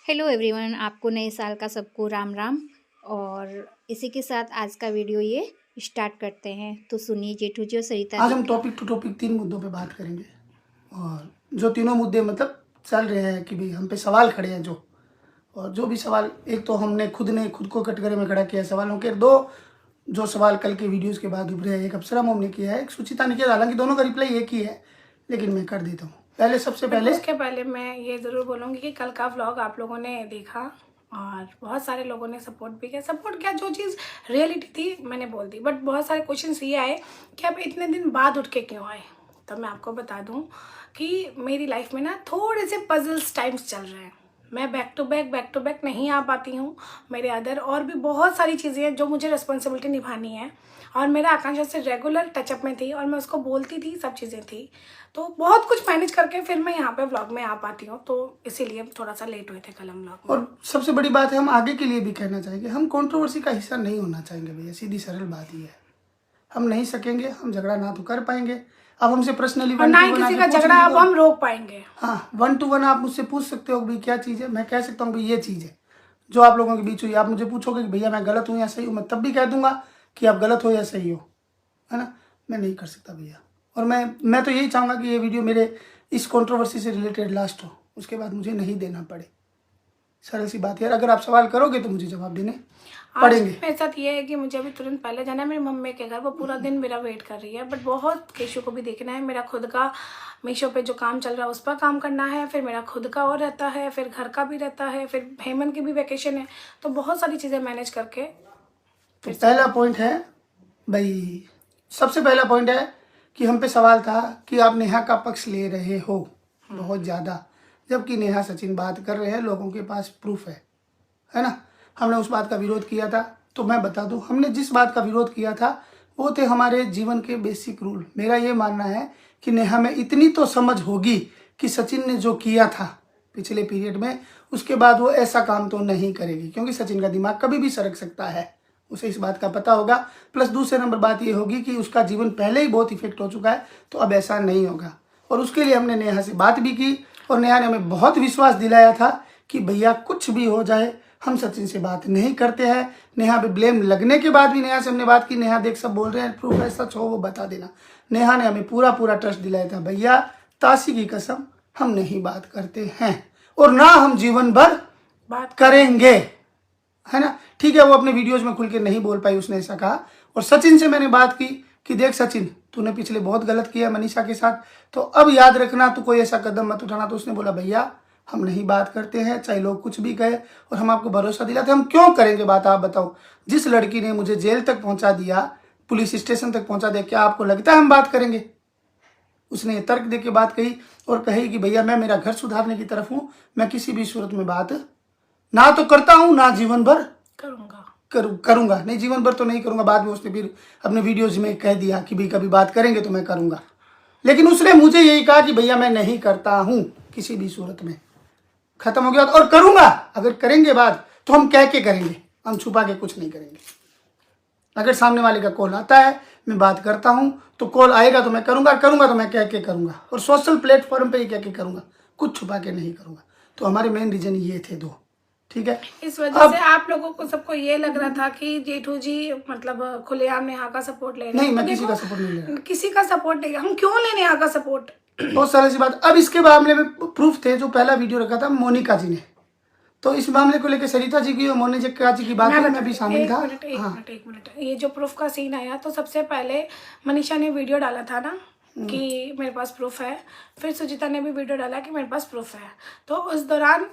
Hello everyone, आपको नए साल का सबको राम राम। और इसी के साथ आज का वीडियो ये स्टार्ट करते हैं। तो सुनिए जेठू जी और सरिता आज जी हम की। टॉपिक टू टॉपिक 3 मुद्दों पे बात करेंगे। और जो तीनों मुद्दे मतलब चल रहे हैं कि भाई हम पे सवाल खड़े हैं और जो भी सवाल, एक तो हमने खुद को कटघरे में खड़ा किया है सवालों के, दो जो सवाल कल के वीडियोस के बाद उभरे हैं, एक अप्सरा मोम ने किया है, एक सुचिता ने किया। हालांकि दोनों का रिप्लाई एक ही है, लेकिन मैं कर देता हूँ। पहले सबसे पहले उसके पहले मैं ये ज़रूर बोलूँगी कि कल का व्लॉग आप लोगों ने देखा और बहुत सारे लोगों ने सपोर्ट भी किया। सपोर्ट क्या, जो चीज़ रियलिटी थी मैंने बोल दी, बट बहुत सारे क्वेश्चंस ये आए कि आप इतने दिन बाद उठ के क्यों आए। तो मैं आपको बता दूं कि मेरी लाइफ में ना थोड़े से पजल्स टाइम्स चल रहे हैं। मैं बैक टू बैक नहीं आ पाती हूँ। मेरे अदर और भी बहुत सारी चीज़ें हैं जो मुझे रिस्पॉन्सिबिलिटी निभानी है, और मेरा आकांक्षा से रेगुलर टचअप में थी और मैं उसको बोलती थी, सब चीज़ें थी। तो बहुत कुछ मैनेज करके फिर मैं यहाँ पे व्लॉग में आ पाती हूँ, तो इसीलिए थोड़ा सा लेट हुए थे कल हम व्लॉग में। और सबसे बड़ी बात है, हम आगे के लिए भी कहना चाहेंगे, हम कंट्रोवर्सी का हिस्सा नहीं होना चाहेंगे भैया। सीधी सरल बात ही है, हम नहीं सकेंगे, हम झगड़ा ना तो कर पाएंगे। अब हमसे पर्सनली और ना ही किसी का झगड़ा अब हम रोक पाएंगे। हाँ, 1 to 1 आप मुझसे पूछ सकते हो भाई क्या चीज़ है, मैं कह सकता हूँ भाई ये चीज़ है जो आप लोगों के बीच हुई। आप मुझे पूछोगे कि भैया मैं गलत हूँ या सही हूँ, मैं तब भी कह दूंगा कि आप गलत हो या सही हो, है ना। मैं नहीं कर सकता भैया। और मैं तो यही चाहूँगा कि ये वीडियो मेरे इस कंट्रोवर्सी से रिलेटेड लास्ट हो, उसके बाद मुझे नहीं देना पड़े। सरल सी बात है। अगर आप सवाल करोगे तो मुझे जवाब देने पड़ेंगे। मेरे साथ ये है कि मुझे अभी तुरंत पहले जाना है मेरी मम्मी के घर। वो पूरा दिन मेरा वेट कर रही है, बट बहुत केशु को भी देखना है। मेरा खुद का मीशो पे जो काम चल रहा है उस पर काम करना है, फिर मेरा खुद का और रहता है, फिर घर का भी रहता है, फिर हेमंत की भी वैकेशन है। तो बहुत सारी चीज़ें मैनेज करके तो पहला पॉइंट है भाई, सबसे पहला पॉइंट है कि हम पे सवाल था कि आप नेहा का पक्ष ले रहे हो बहुत ज़्यादा, जबकि नेहा सचिन बात कर रहे हैं, लोगों के पास प्रूफ है ना। हमने उस बात का विरोध किया था। तो मैं बता दूं, हमने जिस बात का विरोध किया था वो थे हमारे जीवन के बेसिक रूल। मेरा ये मानना है कि नेहा में इतनी तो समझ होगी कि सचिन ने जो किया था पिछले पीरियड में, उसके बाद वो ऐसा काम तो नहीं करेगी, क्योंकि सचिन का दिमाग कभी भी सरक सकता है, उसे इस बात का पता होगा। प्लस दूसरे नंबर बात ये होगी कि उसका जीवन पहले ही बहुत इफेक्ट हो चुका है, तो अब ऐसा नहीं होगा। और उसके लिए हमने नेहा से बात भी की, और नेहा ने हमें बहुत विश्वास दिलाया था कि भैया कुछ भी हो जाए हम सचिन से बात नहीं करते हैं। नेहा पे ब्लेम लगने के बाद भी नेहा से हमने बात की, नेहा देख सब बोल रहे हैं, प्रूफ है, सच हो वो बता देना। नेहा ने हमें पूरा ट्रस्ट दिलाया था, भैया ताशी की कसम हम नहीं बात करते हैं और ना हम जीवन भर बात करेंगे, है ना। ठीक है, वो अपने वीडियोज में खुल के नहीं बोल पाई, उसने ऐसा कहा। और सचिन से मैंने बात की कि देख सचिन, तूने पिछले बहुत गलत किया मनीषा के साथ, तो अब याद रखना तू कोई ऐसा कदम मत उठाना। तो उसने बोला भैया हम नहीं बात करते हैं, चाहे लोग कुछ भी कहे, और हम आपको भरोसा दिलाते, हम क्यों करेंगे बात, आप बताओ। जिस लड़की ने मुझे जेल तक पहुंचा दिया, पुलिस स्टेशन तक पहुंचा दिया, क्या आपको लगता है हम बात करेंगे। उसने तर्क दे के बात कही और कही कि भैया मैं मेरा घर सुधारने की तरफ हूं, मैं किसी भी सूरत में बात ना तो करता हूं ना जीवन भर करूंगा। नहीं, जीवन भर तो नहीं करूंगा। बाद में उसने फिर अपने वीडियोज में कह दिया कि भाई कभी बात करेंगे तो मैं करूंगा, लेकिन उसने मुझे यही कहा कि भैया मैं नहीं करता हूं किसी भी सूरत में। खत्म हो गया। और करूंगा, अगर करेंगे बात तो हम कह के करेंगे, हम छुपा के कुछ नहीं करेंगे। अगर सामने वाले का कॉल आता है, मैं बात करता हूं, तो कॉल आएगा तो मैं करूंगा तो मैं कह के करूंगा, और सोशल प्लेटफॉर्म पे ही कह के करूंगा, कुछ छुपा के नहीं करूंगा। तो हमारे मेन रीजन ये थे दो, ठीक है। इस वजह से आप लोगों को सबको ये लग रहा था कि जेठू जी मतलब खुलेआम नेहा का सपोर्ट ले रहे हैं। नहीं, मैं किसी का सपोर्ट नहीं ले रहा, किसी का सपोर्ट नहीं। हम क्यों ले नेहा का सपोर्ट, बहुत सारी सी बात। अब इसके मामले में प्रूफ थे, जो पहला वीडियो रखा था मोनिका जी ने, तो इस मामले को लेकर सरिता जी की और मोनिका जी की बात में भी शामिल था। एक मिनट, ये जो प्रूफ का सीन आया, तो सबसे पहले मनीषा ने वीडियो डाला था ना कि मेरे पास प्रूफ है, फिर सुचिता ने भी वीडियो डाला कि मेरे पास प्रूफ है। तो उस दौरान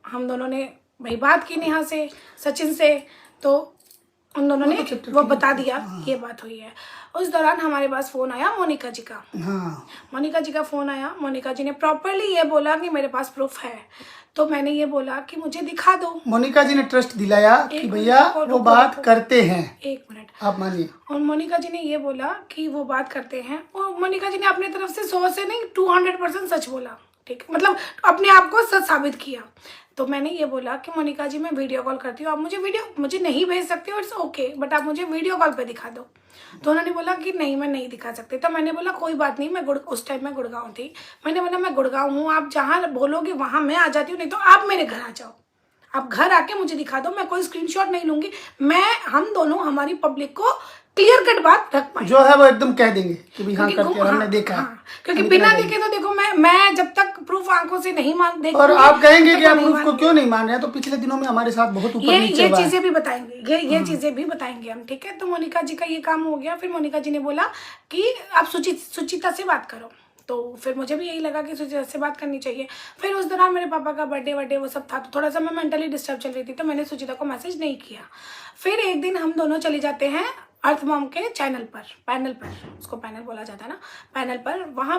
हम दोनों ने भाई बात की नेहा से, सचिन से, तो उन दोनों ने वो बता दिया ये बात हुई है। उस दौरान हमारे पास फोन आया मोनिका जी का। मोनिका जी का फोन आया, मोनिका जी ने प्रॉपरली ये बोला कि मेरे पास प्रूफ है। तो मैंने ये बोला कि मुझे दिखा दो। मोनिका जी ने ट्रस्ट दिलाया कि भैया वो बात करते हैं। एक मिनट, आप मानिए। और मोनिका जी ने ये बोला कि वो बात करते हैं, और मोनिका जी ने अपनी तरफ से 100 से नहीं 200% सच बोला, ठीक, मतलब अपने आप को सच साबित किया। तो मैंने ये बोला कि मोनिका जी मैं वीडियो कॉल करती हूँ, आप मुझे नहीं भेज सकते हो, इट्स ओके, बट आप मुझे वीडियो कॉल पे दिखा दो। तो उन्होंने बोला कि नहीं मैं नहीं दिखा सकती। तो मैंने बोला कोई बात नहीं, उस टाइम मैं गुड़गांव थी, मैंने बोला मैं गुड़गांव हूँ, आप जहाँ बोलोगे वहाँ मैं आ जाती हूँ, नहीं तो आप मेरे घर आ जाओ। आप घर आके मुझे दिखा दो, मैं कोई स्क्रीनशॉट नहीं लूंगी। हम दोनों हमारी पब्लिक को क्लियर कट बात रख पाए, जो है वो एकदम कह देंगे कि भाई हाँ करके हमने देखा है। क्योंकि बिना देखे तो देखो, मैं जब तक प्रूफ आंखों से नहीं मान देख, और आप कहेंगे कि आप प्रूफ को क्यों नहीं मान रहे हैं, तो पिछले दिनों में हमारे साथ बहुत ऊपर नीचे ये हुआ है। चीजें भी बताएंगे, ये चीजें भी बताएंगे हम, ठीक है। तो मोनिका जी का ये काम हो गया। फिर मोनिका जी ने बोला कि आप सुचिता से बात करो, तो फिर मुझे भी यही लगा कि सुचिता से बात करनी चाहिए। फिर उस दौरान मेरे पापा का बर्थडे वो सब था, तो थोड़ा सा मैं मेंटली डिस्टर्ब चल रही थी, तो मैंने सुचिता को मैसेज नहीं किया। फिर एक दिन हम दोनों चले जाते हैं अर्थ मॉम के पैनल पर, उसको पैनल बोला जाता है ना, पैनल पर। वहाँ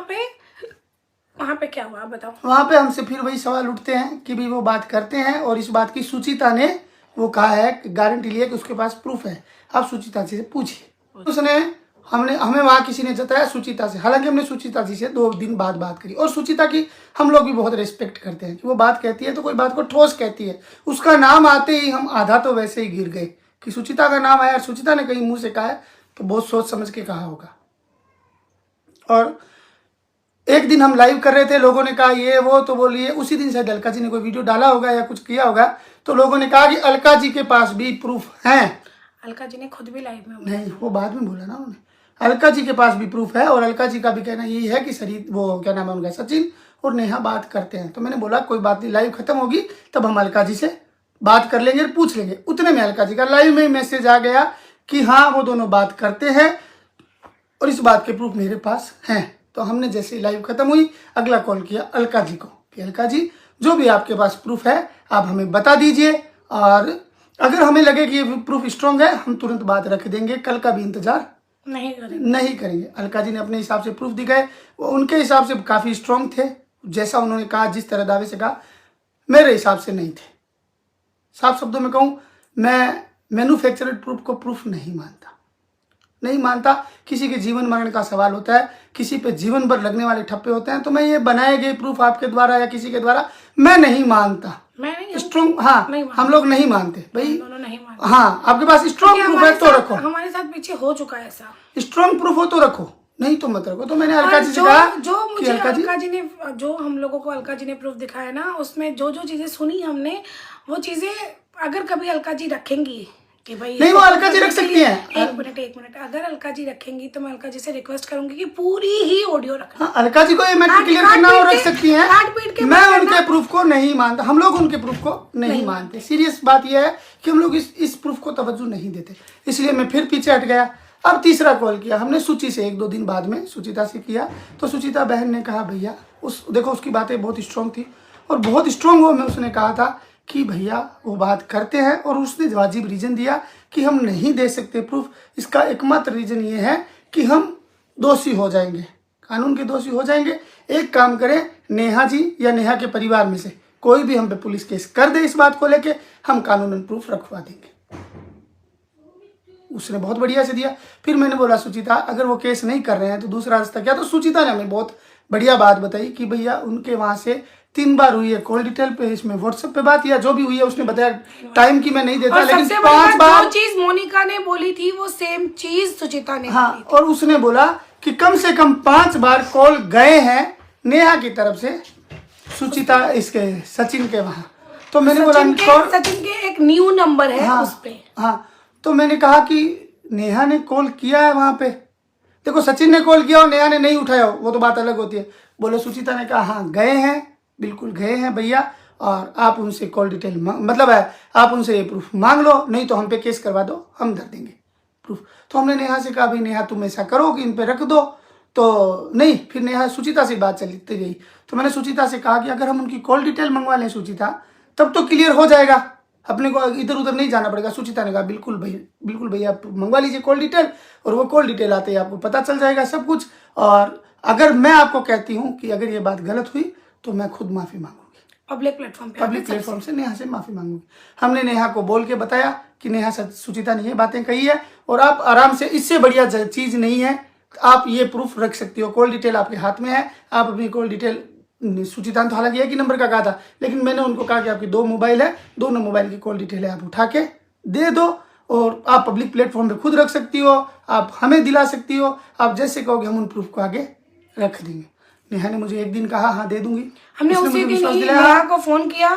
पे क्या हुआ आप बताओ। वहाँ पे हमसे फिर वही सवाल उठते हैं कि भाई वो बात करते हैं, और इस बात की सुचिता ने वो कहा है, गारंटी लिया कि उसके पास प्रूफ है। आप सुचिता जी से पूछिए। उसने हमें वहाँ किसी ने जताया सुचिता से, हालांकि हमने सुचिता जी से 2 दिन बाद बात करी, और सुचिता की हम लोग भी बहुत रिस्पेक्ट करते हैं कि वो बात कहती है तो कोई बात को ठोस कहती है। उसका नाम आते ही हम आधा तो वैसे ही गिर गए कि सुचिता का नाम आया, सुचिता ने कहीं मुंह से कहा है तो बहुत सोच समझ के कहा होगा। और एक दिन हम लाइव कर रहे थे, लोगों ने कहा ये वो, तो बोलिए उसी दिन शायद अलका जी ने कोई वीडियो डाला होगा या कुछ किया होगा, तो लोगों ने कहा कि अलका जी के पास भी प्रूफ है। अलका जी ने खुद भी लाइव में नहीं, वो बाद में बोला ना उन्होंने, अलका जी के पास भी प्रूफ है। और अलका जी का भी कहना यही है कि शरीर वो क्या नाम है उनका, सचिन और नेहा बात करते हैं। तो मैंने बोला कोई बात नहीं, लाइव खत्म होगी तब हम अलका जी से बात कर लेंगे, पूछ लेंगे। उतने में अलका जी का लाइव में मैसेज आ गया कि हाँ वो दोनों बात करते हैं और इस बात के प्रूफ मेरे पास हैं। तो हमने जैसे ही लाइव खत्म हुई अगला कॉल किया अलका जी को कि अलका जी जो भी आपके पास प्रूफ है आप हमें बता दीजिए, और अगर हमें लगे कि ये प्रूफ स्ट्रांग है हम तुरंत बात रख देंगे, कल का भी इंतजार नहीं करेंगे। अलका जी ने अपने हिसाब से प्रूफ दिखाए, वो उनके हिसाब से काफ़ी स्ट्रांग थे, जैसा उन्होंने कहा, जिस तरह दावे से कहा, मेरे हिसाब से नहीं थे। साफ शब्दों में कहूँ, मैं मैन्युफैक्चर्ड प्रूफ को प्रूफ नहीं मानता। किसी के जीवन मरण का सवाल होता है, किसी पे जीवन भर लगने वाले ठप्पे होते हैं, तो मैं ये बनाए गए प्रूफ आपके द्वारा या किसी के द्वारा मैं नहीं मानता। स्ट्रॉन्ग, हाँ हम लोग नहीं मानते भाई। हाँ आपके पास स्ट्रॉन्ग प्रूफ है तो रखो, हमारे साथ पीछे हो चुका है ऐसा। स्ट्रॉन्ग प्रूफ हो तो रखो, नहीं तो मत रखो। तो मैंने अलका जी से कहा जो मुझे अलका जी ने, जो हम लोगों को अलका जी ने प्रूफ दिखाया ना, उसमें जो चीजें सुनी हमने, वो चीजें अगर कभी अलका जी रखेंगी कि भाई नहीं, वो अलका जी रख सकती हैं। एक मिनट, अगर अलका जी रखेंगी तो मैं अलका जी से रिक्वेस्ट करूंगी कि पूरी ही ऑडियो रखना। हाँ, अलका जी को ये मैटर क्लियर करना और रख सकती हैं। मैं उनके प्रूफ को नहीं मानता, हम लोग उनके प्रूफ को नहीं मानते। सीरियस बात यह है कि हम लोग इस प्रूफ को तवज्जो नहीं देते, इसलिए मैं फिर पीछे हट गया। अब तीसरा कॉल किया हमने सुचि से, 1-2 दिन बाद में सुचिता से किया, तो सुचिता बहन ने कहा भैया देखो उसकी बातें बहुत स्ट्रांग थी, और बहुत स्ट्रांग हो में उसने कहा था कि भैया वो बात करते हैं, और उसने वाजिब रीजन दिया कि हम नहीं दे सकते प्रूफ। इसका एकमात्र रीजन ये है कि हम दोषी हो जाएंगे, कानून के दोषी हो जाएंगे। एक काम करें, नेहा जी या नेहा के परिवार में से कोई भी हम पे पुलिस केस कर दे इस बात को लेके, हम कानूनन प्रूफ रखवा देंगे। उसने बहुत बढ़िया से दिया। फिर मैंने बोला सुचिता अगर वो केस नहीं कर रहे हैं तो दूसरा रास्ता क्या। तो सुचिता ने हमें बहुत बढ़िया बात बताई कि भैया उनके वहां से 3 बार हुई है कॉल डिटेल पे, इसमें व्हाट्सएप पे बात, या जो भी हुई है उसने बताया, टाइम की मैं नहीं देता, लेकिन 5 बार जो चीज मोनिका ने बोली थी वो सेम चीज सुचिता ने हाँ बोली थी। और उसने बोला कि कम से कम 5 बार कॉल गए हैं नेहा की तरफ से सुचिता इसके सचिन के वहां। तो मैंने बोला सचिन के एक न्यू नंबर है हाँ, उस पे। हाँ तो मैंने कहा कि नेहा ने कॉल किया है वहां पे, देखो सचिन ने कॉल किया और नेहा ने नहीं उठाया वो तो बात अलग होती है। बोले सुचिता ने कहा हाँ गए हैं, बिल्कुल गए हैं भैया, और आप उनसे कॉल डिटेल मतलब है आप उनसे ये प्रूफ मांग लो, नहीं तो हम पे केस करवा दो, हम धर देंगे प्रूफ। तो हमने नेहा से कहा भाई नेहा तुम ऐसा करो कि इन पे रख दो, तो नहीं, फिर नेहा सुचिता से बात चलती गई। तो मैंने सुचिता से कहा कि अगर हम उनकी कॉल डिटेल मंगवा लें सुचिता, तब तो क्लियर हो जाएगा, अपने को इधर उधर नहीं जाना पड़ेगा। सुचिता ने कहा बिल्कुल भैया आप मंगवा लीजिए कॉल डिटेल, और वो कॉल डिटेल आते ही आपको पता चल जाएगा सब कुछ। और अगर मैं आपको कहती हूँ कि अगर ये बात गलत हुई तो मैं खुद माफी मांगूंगी, पब्लिक प्लेटफॉर्म से नेहा से माफी मांगूंगी। हमने नेहा को बोल के बताया कि नेहा सुचिता ने ये बातें कही है, और आप आराम से, इससे बढ़िया चीज नहीं है, आप ये प्रूफ रख सकती हो। कॉल डिटेल आपके हाथ में है, आप अपनी कॉल डिटेल, सुचिता ने तो हालांकि एक ही नंबर का कहा था, लेकिन मैंने उनको कहा कि आपकी 2 मोबाइल है, दोनों मोबाइल की कॉल डिटेल है, आप उठा के दे दो, और आप पब्लिक प्लेटफॉर्म पे खुद रख सकती हो, आप हमें दिला सकती हो, आप जैसे कहोगे हम उन प्रूफ को आगे रख देंगे। नेहा ने मुझे एक दिन कहा हाँ दे दूंगी, हमने उसी दिन ही नेहा को फोन किया,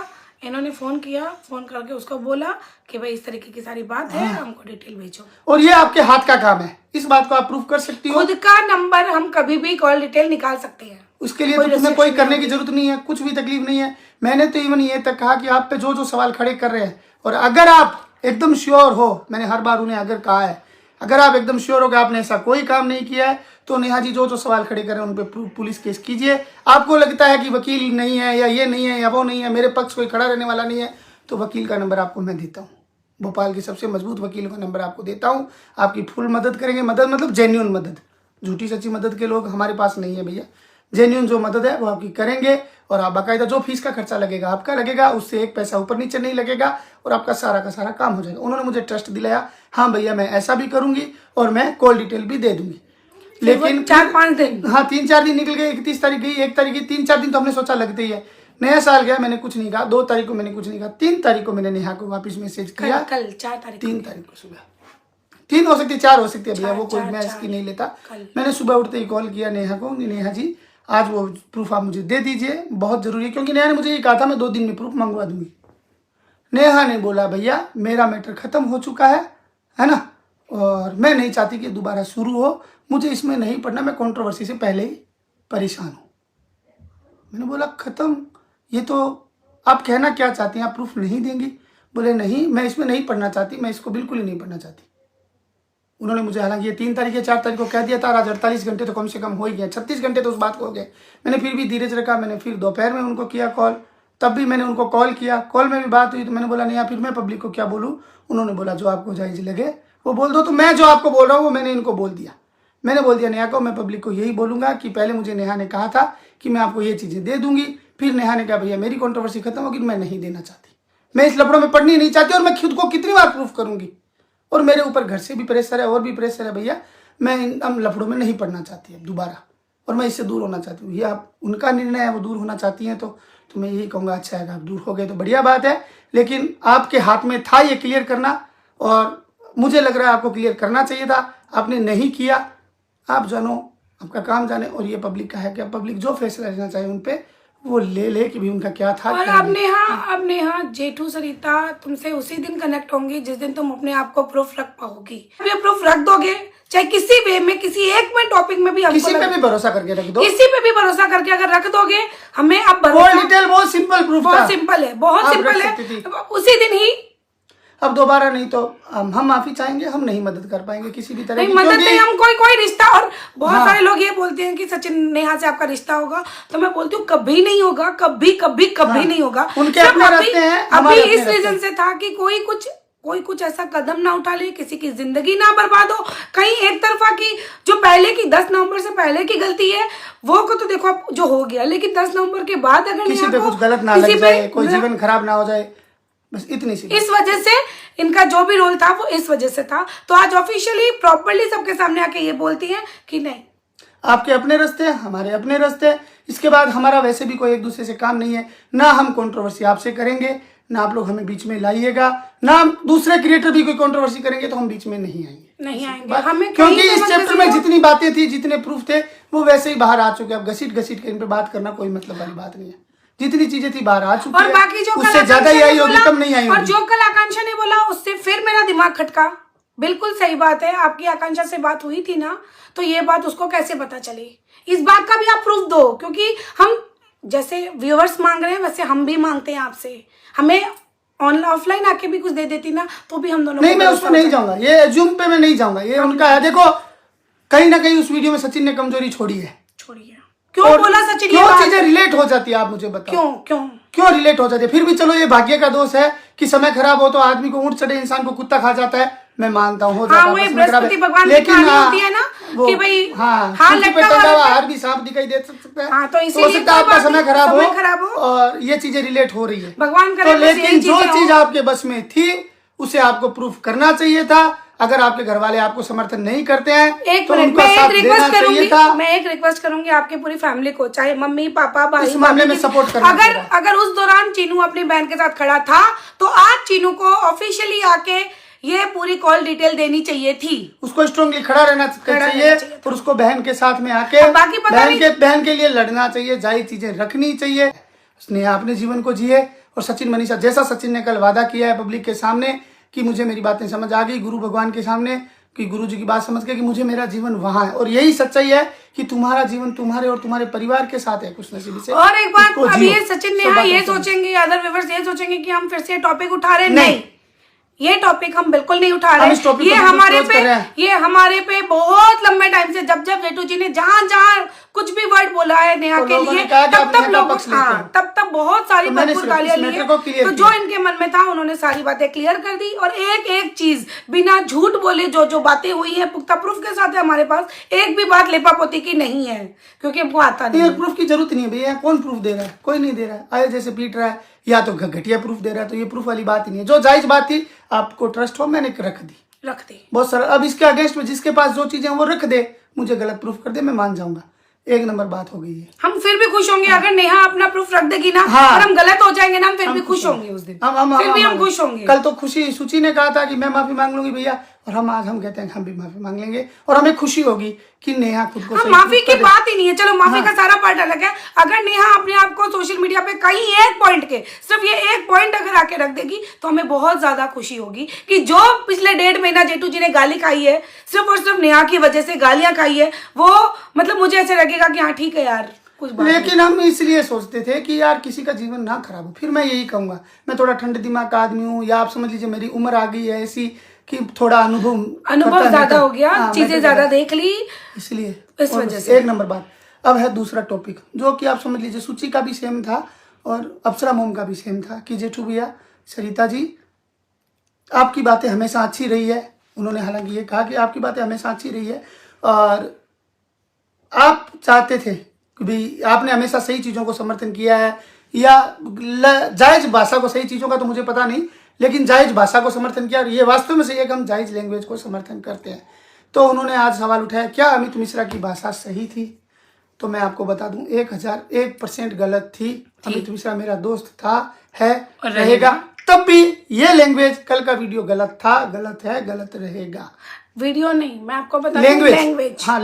इन्होंने फोन किया, फोन करके उसको बोला कि भाई इस तरीके की सारी बात है, हमको डिटेल भेजो। और ये आपके हाथ का काम है, इस बात को आप प्रूफ कर सकती हो। खुद का नंबर हम कभी भी कॉल डिटेल निकाल सकते हैं, उसके लिए तो तुम्हें कोई करने की जरूरत नहीं है, कुछ भी तकलीफ नहीं है। मैंने तो इवन ये तक कहा कि आप पे जो जो सवाल खड़े कर रहे हैं, और अगर आप एकदम श्योर हो, मैंने हर बार उन्हें अगर कहा है, अगर आप एकदम श्योर हो कि आपने ऐसा कोई काम नहीं किया है, तो नेहा जी जो जो सवाल खड़े कर रहे हैं उन पे पुलिस केस कीजिए। आपको लगता है कि वकील नहीं है या ये नहीं है या वो नहीं है, मेरे पक्ष कोई खड़ा रहने वाला नहीं है, तो वकील का नंबर आपको मैं देता हूँ, भोपाल के सबसे मजबूत वकील का नंबर आपको देता हूँ। आपकी फुल मदद करेंगे, मदद मतलब जेन्युइन मदद, झूठी सच्ची मदद के लोग हमारे पास नहीं है भैया। जेन्युइन जो मदद है वो आपकी करेंगे, और आप बाकायदा जो फीस का खर्चा लगेगा आपका लगेगा, उससे एक पैसा ऊपर नीचे नहीं लगेगा, और आपका सारा का सारा काम हो जाएगा। उन्होंने मुझे ट्रस्ट दिलाया, हाँ भैया मैं ऐसा भी करूंगी और मैं कॉल डिटेल भी दे दूंगी। लेकिन 4-5 दिन, हाँ 3-4 दिन निकल गए, 31 तारीख गई, 1 तारीख गई, 3-4 दिन तो हमने सोचा लगते ही है। नया साल गया, मैंने कुछ नहीं कहा, 2 तारीख को मैंने कुछ नहीं कहा, 3 तारीख को मैंने नेहा को वापस मैसेज किया, कल 4 तारीख, 3 तारीख को सुबह, 3 हो सकती है 4 हो सकती है भैया, वो कोई मैं इसकी नहीं लेता। मैंने सुबह उठते ही कॉल किया नेहा को, नेहा जी आज वो प्रूफ आप मुझे दे दीजिए, बहुत जरूरी है, क्योंकि नेहा ने मुझे ये कहा था मैं 2 दिन में प्रूफ मंगवा दूंगी। नेहा ने बोला भैया मेरा मैटर खत्म हो चुका है ना, और मैं नहीं चाहती कि दोबारा शुरू हो, मुझे इसमें नहीं पढ़ना, मैं कंट्रोवर्सी से पहले ही परेशान हूँ। मैंने बोला खत्म, ये तो आप कहना क्या चाहती हैं, आप प्रूफ नहीं देंगी? बोले नहीं मैं इसमें नहीं पढ़ना चाहती, मैं इसको बिल्कुल ही नहीं पढ़ना चाहती। उन्होंने मुझे हालांकि ये 3 तारीख या 4 तारीख को कह दिया था, आज 48 घंटे तो कम से कम हो ही गए, 36 घंटे तो उस बात को हो गए। मैंने फिर भी धीरज रखा, मैंने फिर दोपहर में उनको किया कॉल, तब भी मैंने उनको कॉल किया, कॉल में भी बात हुई, तो मैंने बोला नहीं यार फिर मैं पब्लिक को क्या बोलूँ। उन्होंने बोला जो आपको जायज लगे वो बोल दो, तो मैं जो आपको बोल रहा हूँ वो मैंने इनको बोल दिया। मैंने बोल दिया नेहा को, मैं पब्लिक को यही बोलूंगा कि पहले मुझे नेहा ने कहा था कि मैं आपको ये चीज़ें दे दूंगी, फिर नेहा ने कहा भैया मेरी कंट्रोवर्सी खत्म होगी, मैं नहीं देना चाहती, मैं इस लफड़ों में पढ़नी नहीं चाहती, और मैं खुद को कितनी बार प्रूफ करूंगी, और मेरे ऊपर घर से भी प्रेशर है और भी प्रेशर है भैया, मैं इन लफड़ों में नहीं पढ़ना चाहती अब दोबारा, और मैं इससे दूर होना चाहती हूँ। ये आप उनका निर्णय है, वो दूर होना चाहती हैं तो मैं यही कहूँगा अच्छा है, आप दूर हो गए तो बढ़िया बात है, लेकिन आपके हाथ में था ये क्लियर करना, और मुझे लग रहा है आपको क्लियर करना चाहिए था, आपने नहीं किया। आप जानो, आपका काम जाने, और ये पब्लिक का है कि पब्लिक जो फैसला लेना चाहिए उन पे वो ले कि भी उनका क्या था। और अब नेहा जेठू सरिता तुमसे उसी दिन कनेक्ट होंगी जिस दिन तुम अपने आप को प्रूफ रख पाओगी। ये प्रूफ रख दोगे, चाहे किसी वे में, किसी एक में टॉपिक में भी, किसी पे भी भरोसा करके रख दो, किसी पे भी भरोसा करके अगर रख दोगे, हमें अब डिटेल बहुत सिंपल प्रूफ, बहुत सिंपल है, बहुत सिंपल है, उसी दिन ही। अब दोबारा नहीं तो हम माफी चाहेंगे, हम नहीं मदद कर पाएंगे किसी भी तरह की, मदद नहीं, हम कोई रिश्ता, और बहुत सारे लोग ये बोलते हैं कि सचिन नेहा से आपका रिश्ता होगा, तो मैं बोलती हूँ कभी नहीं होगा, कभी नहीं होगा। उनके अपने रास्ते हैं, अभी इस रीजन से था कि कोई कुछ ऐसा कदम ना उठा ले, किसी की जिंदगी ना बर्बाद हो, कहीं एक तरफा की जो पहले की 10 नवंबर से पहले की गलती है वो को तो देखो जो हो गया, लेकिन 10 नवंबर के बाद अगर किसी पे कुछ गलत ना लग जाए, कोई जीवन खराब ना हो जाए, बस इतनी सी, इस वजह से इनका जो भी रोल था वो इस वजह से था। तो आज ऑफिशियली प्रॉपर्ली सबके सामने आके ये बोलती हैं कि नहीं, आपके अपने रास्ते, हमारे अपने रास्ते, इसके बाद हमारा वैसे भी कोई एक दूसरे से काम नहीं है, ना हम कंट्रोवर्सी आपसे करेंगे, ना आप लोग हमें बीच में लाइएगा, ना हम दूसरे क्रिएटर भी कोई कंट्रोवर्सी करेंगे तो हम बीच में नहीं आएंगे, हमें क्योंकि इस चैप्टर में जितनी बातें थी, जितने प्रूफ थे वो वैसे ही बाहर आ चुके। अब घसीट के इन पे बात करना कोई मतलब वाली बात नहीं है, जितनी चीजें थी बाहर आ चुकी और बाकी जो उससे ज्यादा ही आई होगी, कम नहीं आई होगी। और जो कल आकांक्षा ने बोला उससे फिर मेरा दिमाग खटका। बिल्कुल सही बात है, आपकी आकांक्षा से बात हुई थी ना, तो ये बात उसको कैसे पता चली, इस बात का भी आप प्रूफ दो, क्योंकि हम जैसे व्यूअर्स मांग रहे हैं वैसे हम भी मांगते हैं आपसे, हमें ऑफलाइन आके भी कुछ दे देती ना तो भी हम दोनों नहीं, मैं उसमें नहीं जाऊंगा, ये एज्यूम पे मैं नहीं जाऊंगा, ये उनका है। देखो कहीं ना कहीं उस वीडियो में सचिन ने कमजोरी छोड़ी है, क्यों बोला सचिन, क्यों चीजें रिलेट हो जाती है, आप मुझे बताओ क्यों रिलेट हो जाती है। फिर भी चलो ये भाग्य का दोष है कि समय खराब हो तो आदमी को ऊंट चढ़े इंसान को कुत्ता खा जाता है, मैं मानता हूँ, हो जाता है, बृहस्पति भगवान की कहानी होती है ना कि भाई हार भी सांप दिखाई दे सकता है, तो हो सकता है आपका समय खराब हो और ये चीजें रिलेट हो रही है भगवान करे, लेकिन जो चीज आपके बस में थी उसे आपको प्रूफ करना चाहिए था। अगर आपके घर वाले आपको समर्थन नहीं करते हैं तो उनको साथ देना चाहिए था। मैं एक रिक्वेस्ट करूंगी आपकी पूरी फैमिली को, चाहे मम्मी पापा भाई, इस मामले में सपोर्ट करना। अगर उस दौरान चीनू अपनी बहन के साथ खड़ा था तो आज चीनू को ऑफिशियली आके ये पूरी कॉल डिटेल देनी चाहिए थी, उसको स्ट्रांगली खड़ा रहना चाहिए और उसको बहन के साथ में आके बहन के लिए लड़ना चाहिए, जायज चीजें रखनी चाहिए। उसने अपने जीवन को जिए, और सचिन मनीषा, जैसा सचिन ने कल वादा किया है पब्लिक के सामने कि मुझे मेरी बातें समझ आ गई, गुरु भगवान के सामने कि गुरु जी की बात समझ के कि मुझे मेरा जीवन वहां है, और यही सच्चाई है कि तुम्हारा जीवन तुम्हारे और तुम्हारे परिवार के साथ है कुछ नसीबी से। और एक बात, इसको अब जियो। ये सचिन नेहा ये सोचेंगे, अदर व्यूअर्स ये सोचेंगे कि हम फिर से टॉपिक उठा रहे हैं, नहीं, ये टॉपिक हम बिल्कुल नहीं उठा रहे हैं। ये हमारे पे बहुत लंबे टाइम से, जब जेठू जी ने जहां कुछ भी वर्ड बोला है नेहा के लिए, तब लोग तब बहुत सारी भरपूर गालियां ली है। तो जो इनके मन में था उन्होंने सारी बातें क्लियर कर दी, और एक एक चीज बिना झूठ बोले जो बातें हुई है पुख्ता प्रूफ के साथ है हमारे पास, एक भी बात लेपापोती की नहीं है, क्योंकि हमको आता नहीं है। प्रूफ की जरूरत नहीं है भैया, कौन प्रूफ दे रहा है? कोई नहीं दे रहा है। आए जैसे पीट रहा है या तो घटिया प्रूफ दे रहा है, तो ये प्रूफ वाली बात ही नहीं है। जो जायज बात थी, आपको ट्रस्ट हो, मैंने रख दी बहुत सारा। अब इसके अगेंस्ट में जिसके पास जो चीजें वो रख दे, मुझे गलत प्रूफ कर दे, मैं मान जाऊंगा। एक नंबर बात हो गई है। हम फिर भी खुश होंगे अगर नेहा अपना प्रूफ रख देगी ना, और हम गलत हो जाएंगे ना, हम फिर भी खुश होंगे उस दिन, फिर भी हम खुश होंगे। कल तो खुशी सूची ने कहा था कि मैं माफी मांग लूंगी भैया, और आज हम कहते हैं हम भी माफी मांग लेंगे, और हमें खुशी होगी कि नेहा खुद को माफी की बात ही नहीं है, चलो माफी का सारा पार्ट अलग है। अगर नेहा अपने आप को सोशल मीडिया पे कहीं एक पॉइंट के, सिर्फ ये एक पॉइंट अगर आके रख देगी, तो हमें बहुत ज्यादा खुशी होगी कि जो पिछले 1.5 महीना जेठू जी ने गाली खाई है, सिर्फ और सिर्फ नेहा की वजह से गालियां खाई है, वो मतलब मुझे ऐसे लगेगा कि हाँ ठीक है यार कुछ बात। लेकिन हम इसलिए सोचते थे कि यार किसी का जीवन ना खराब हो। फिर मैं यही कहूंगा, मैं थोड़ा ठंडे दिमाग का आदमी हूँ, या आप समझ लीजिए मेरी उम्र आ गई है ऐसी कि थोड़ा अनुभव ज्यादा हो गया, चीजें ज्यादा देख ली, इसलिए इस वजह से। एक नंबर बात। अब है दूसरा टॉपिक, जो कि आप समझ लीजिए सूची का भी सेम था और अप्सरा मोम का भी सेम था कि जेठू भैया, सरिता जी, आपकी बातें हमेशा अच्छी रही है। उन्होंने हालांकि ये कहा कि आपकी बातें हमेशा अच्छी रही है, और आप चाहते थे कि भाई आपने हमेशा सही चीज़ों को समर्थन किया है, या जायज भाषा को, सही चीज़ों का तो मुझे पता नहीं, लेकिन जायज भाषा को समर्थन किया, और ये वास्तव में से एक हम जायज लैंग्वेज को समर्थन करते हैं। तो उन्होंने आज सवाल उठाया, क्या अमित मिश्रा की भाषा सही थी? तो मैं आपको बता दूं 1001% गलत थी। अमित मिश्रा मेरा दोस्त था, है, रहेगा। तब भी ये लैंग्वेज, कल का वीडियो गलत था, गलत है, गलत रहेगा। वीडियो नहीं, मैं आपको बता दूं लैंग्वेज, हाँ